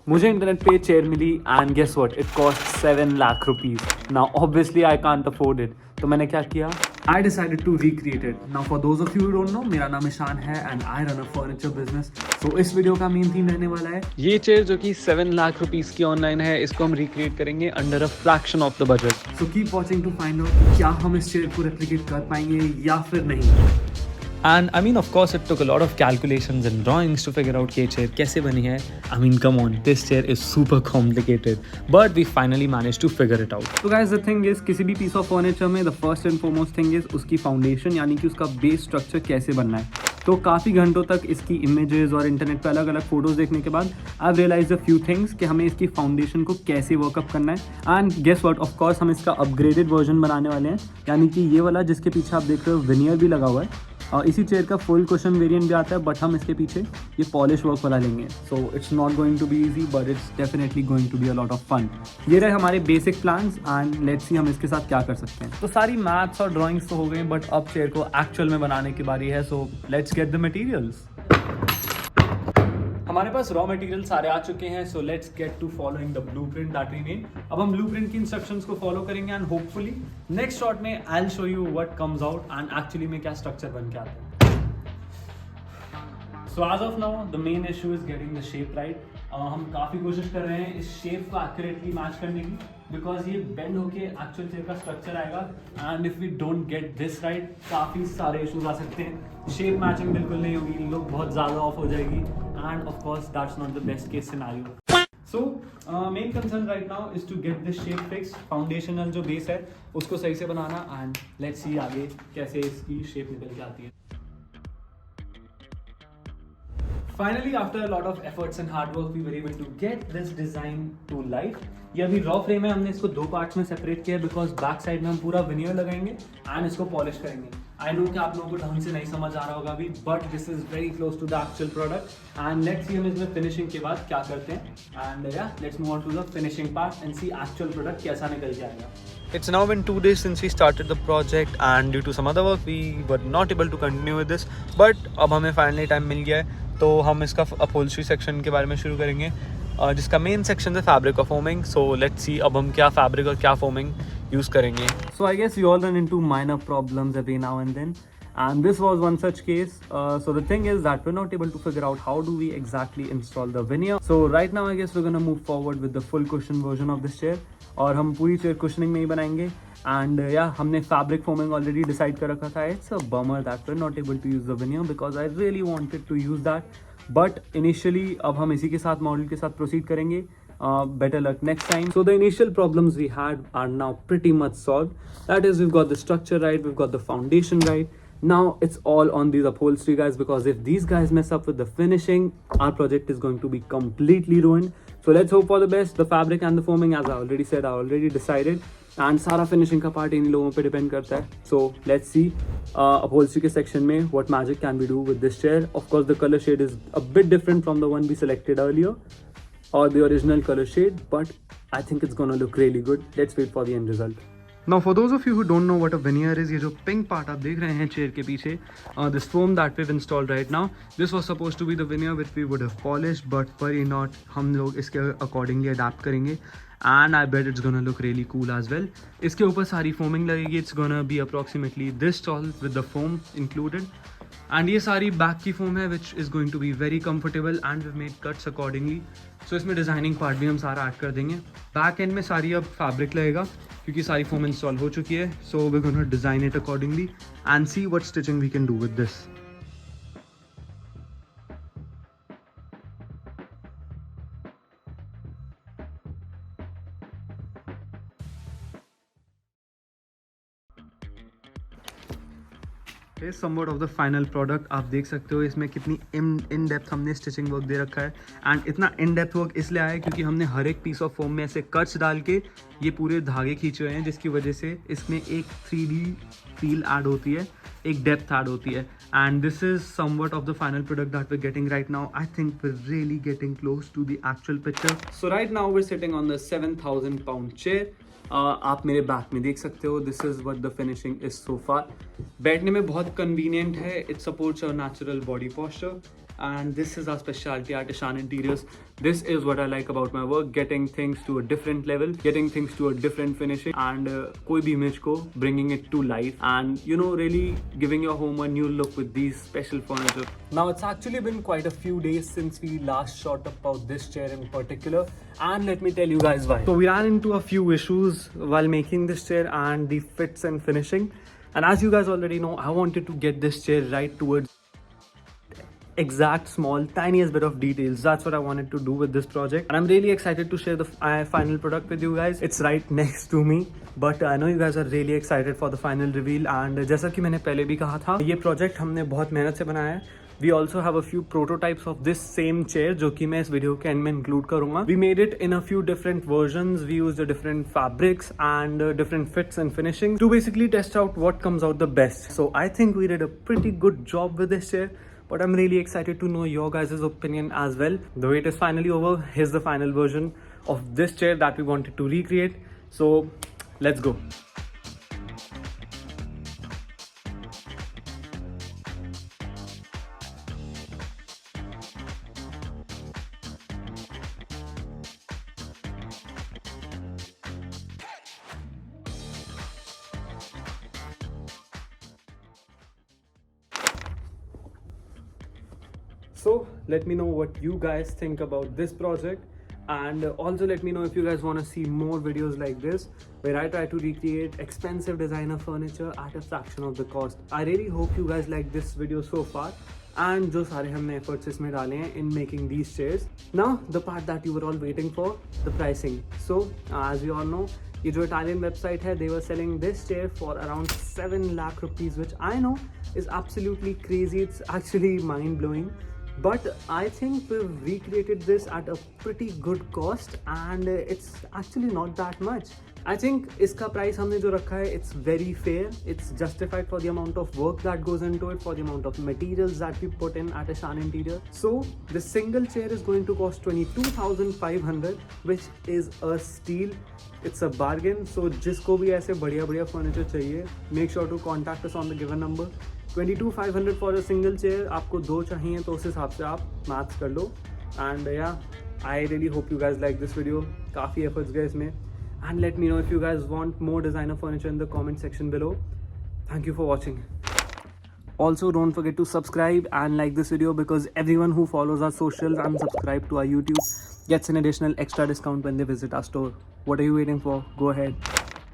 मुझे इंटरनेट पे चेयर मिली and guess what, it cost 7 lakh rupees. Now obviously I can't afford it. तो मैंने क्या किया, I decided to recreate it. Now for those of you don't know, मेरा नाम ईशान है and I run a furniture business. So इस video का main theme रहने वाला है ये चेयर जो कि 7 लाख रुपीस की ऑनलाइन है. इसको हम रिक्रिएट करेंगे under a fraction of the budget. So keep watching to find out क्या हम इस चेयर को रेप्लिकेट कर पाएंगे या फिर नहीं. And I mean, of course, it took a lot of calculations and drawings to figure out कि chair कैसे बनी है. I mean, come on, this chair is super complicated, but we finally managed to figure it out. So guys, the thing is, किसी भी piece of furniture में the first and foremost thing is उसकी foundation, यानी कि उसका base structure कैसे बनना है. तो काफ़ी घंटों तक इसकी इमेजेस और इंटरनेट पे अलग अलग फोटोज़ देखने के बाद I realize a few things कि हमें इसकी फाउंडेशन को कैसे वर्कअप करना है. And guess what, of course हम इसका अपग्रेडेड वर्जन बनाने वाले हैं, यानी कि ये वाला जिसके पीछे आप देख रहे हो विनियर भी लगा हुआ है. और इसी चेयर का फुल कुशन वेरिएंट भी आता है, बट हम इसके पीछे ये पॉलिश वर्क वाला लेंगे. So it's not going to be easy, but it's definitely going to be a lot of fun. ये रहे हमारे basic plans and let's see हम इसके साथ क्या कर सकते हैं. तो सारी मैथ्स और ड्राइंग्स तो हो गई, बट अब चेयर को एक्चुअल में बनाने की बारी है. So let's get the materials. हमारे पास रॉ मटेरियल सारे आ चुके हैं. So let's get to following the blueprint that we made. अब हम ब्लूप्रिंट की इंस्ट्रक्शंस को फॉलो करेंगे एंड होपफुली नेक्स्ट शॉट में I will show you what comes out and actually में क्या स्ट्रक्चर बन के आता है. So as of now the main issue is getting the shape right. हम काफ़ी कोशिश कर रहे हैं इस शेप को एक्यूरेटली मैच करने की, बिकॉज ये बेंड होके एक्चुअल चेयर का स्ट्रक्चर आएगा. And if we don't get this right, काफ़ी सारे इशूज आ सकते हैं. शेप मैचिंग बिल्कुल नहीं होगी, लुक बहुत ज़्यादा ऑफ हो जाएगी, and of course that's not the best case scenario. So main concern right now is to get this shape fix. Foundational जो बेस है उसको सही से बनाना, एंड लेट्स सी आगे कैसे इसकी शेप निकल के आती है. Finally, after a lot of efforts and hard work, we were able to get this design to life. ये अभी रॉ फ्रेम है, हमने इसको दो पार्ट्स में सेपरेट किया है बिकॉज बैक साइड में हम पूरा विनियर लगाएंगे एंड इसको पॉलिश करेंगे. आई नो कि आप लोगों को ढंग से नहीं समझ आ रहा होगा अभी, but this is very close to the actual product. And let's see हम इसमें फिनिशिंग के बाद क्या करते हैं. एंड या let's move on to the finishing part and see actual product कैसा निकल के आएगा. It's now been 2 days since we started the project and due to some other work we were not able to continue with this. But अब हमें finally time मिल गया है, तो हम इसका अपहोल्स्ट्री सेक्शन के बारे में शुरू करेंगे, जिसका मेन सेक्शन है फैब्रिक और फोमिंग. सो लेट्स सी अब हम क्या फैब्रिक और क्या फोमिंग यूज़ करेंगे. So I guess we all run into minor problems every now and then, and this was one such case. So the thing is that we're not able to figure out how do we exactly install the veneer. So right now I guess we're gonna move forward with the full cushion version of this chair, और हम पूरी chair cushioning में ही बनाएंगे. And या हमने fabric foaming already decide कर रखा था. It's a bummer that we are not able to use the veneer because I really wanted to use that, but initially अब हम इसी के साथ मॉडल के साथ प्रोसीड करेंगे. Better luck next time. So the initial problems we had are now pretty much solved. That is, we've got the structure right, we've got the foundation right. Now it's all on these upholstery guys, because if these guys mess up with the finishing, our project is going to be completely ruined. So let's hope for the best. The fabric and the foaming, as I already said, I already decided, and सारा finishing का part इन लोगों पे depend करता है. So let's see upholstery के section में what magic can we do with this chair. Of course the color shade is a bit different from the one we selected earlier, or the original color shade, but I think it's gonna look really good. Let's wait for the end result. Now for those of you who don't know what a veneer is, ये जो pink part आप देख रहे हैं chair के पीछे, this foam that we've installed right now, this was supposed to be the veneer which we would have polished, but worry not, हम लोग इसके accordingly adapt करेंगे, and I bet it's gonna look really cool as well. इसके ऊपर सारी foaming लगेगी. It's gonna be approximately this tall with the foam included. And ये सारी बैक की फोम है which is going to be very comfortable and we made cuts accordingly. So इसमें designing part भी हम सारा ऐड कर देंगे. बैक एंड में सारी अब फैब्रिक लगेगा क्योंकि सारी फोम इंस्टॉल हो चुकी है. So we gonna design it accordingly and see what stitching we can do with this. Somewhat of the final product आप देख सकते हो. इसमें कितनी इन डेप्थ हमने स्टिचिंग वर्क दे रखा है, एंड इतना इन डेप्थ वर्क इसलिए आया है क्योंकि हमने हर एक पीस ऑफ फोम में ऐसे कट्स डाल के ये पूरे धागे खींचे हुए हैं, जिसकी वजह से इसमें एक 3D फील ऐड होती है, एक डेप्थ ऐड होती है. And this is somewhat of the final product that we are getting right now. I think we are really getting close to the actual picture. So right now we are sitting on the 7,000 pound chair. आप मेरे back में देख सकते हो. This is what the finishing is so far. बैठने में बहुत convenient है. It supports your natural body posture and this is our specialty at Ishan Interiors. This is what I like about my work, getting things to a different level, getting things to a different finishing, and koi bhi image ko bringing it to life, and you know, really giving your home a new look with these special furniture. Now it's actually been quite a few days since we last shot about this chair in particular, and let me tell you guys why. So we ran into a few issues while making this chair and the fits and finishing, and as you guys already know, I wanted to get this chair right towards exact small tiniest bit of details. That's what I wanted to do with this project, and I'm really excited to share the final product with you guys. It's right next to me, but I know you guys are really excited for the final reveal. And जैसा कि मैंने पहले भी कहा था, ये project हमने बहुत मेहनत से बनाया है. We also have a few prototypes of this same chair जो कि मैं इस वीडियो के end में include करूँगा. We made it in a few different versions. We used different fabrics and different fits and finishing to basically test out what comes out the best. So I think we did a pretty good job with this chair, but I'm really excited to know your guys' opinion as well. The wait is finally over. Here's the final version of this chair that we wanted to recreate. So let's go. So let me know what you guys think about this project, and also let me know if you guys want to see more videos like this where I try to recreate expensive designer furniture at a fraction of the cost. I really hope you guys like this video so far, and जो सारे हमने efforts इसमें डाले हैं in making these chairs. Now the part that you were all waiting for, the pricing. So as you all know, ये जो Italian website है, they were selling this chair for around 7 lakh rupees, which I know is absolutely crazy. It's actually mind blowing. But I think we've recreated this at a pretty good cost, and it's actually not that much. I think इसका price हमने जो रखा है, it's very fair. It's justified for the amount of work that goes into it, for the amount of materials that we put in at Ishan Interior. So the single chair is going to cost 22,500, which is a steal. It's a bargain. So जिसको भी ऐसे बढ़िया furniture चाहिए, make sure to contact us on the given number. 22,500 for a single chair. आपको दो चाहिए तो उस हिसाब से आप मैथ्स कर लो. And yeah, I really hope you guys like this video. काफ़ी efforts गए इसमें. And let me know if you guys want more designer furniture in the comment section below. Thank you for watching. Also, don't forget to subscribe and like this video, because everyone who follows our socials and subscribe to our YouTube gets an additional extra discount when they visit our store. What are you waiting for? Go ahead.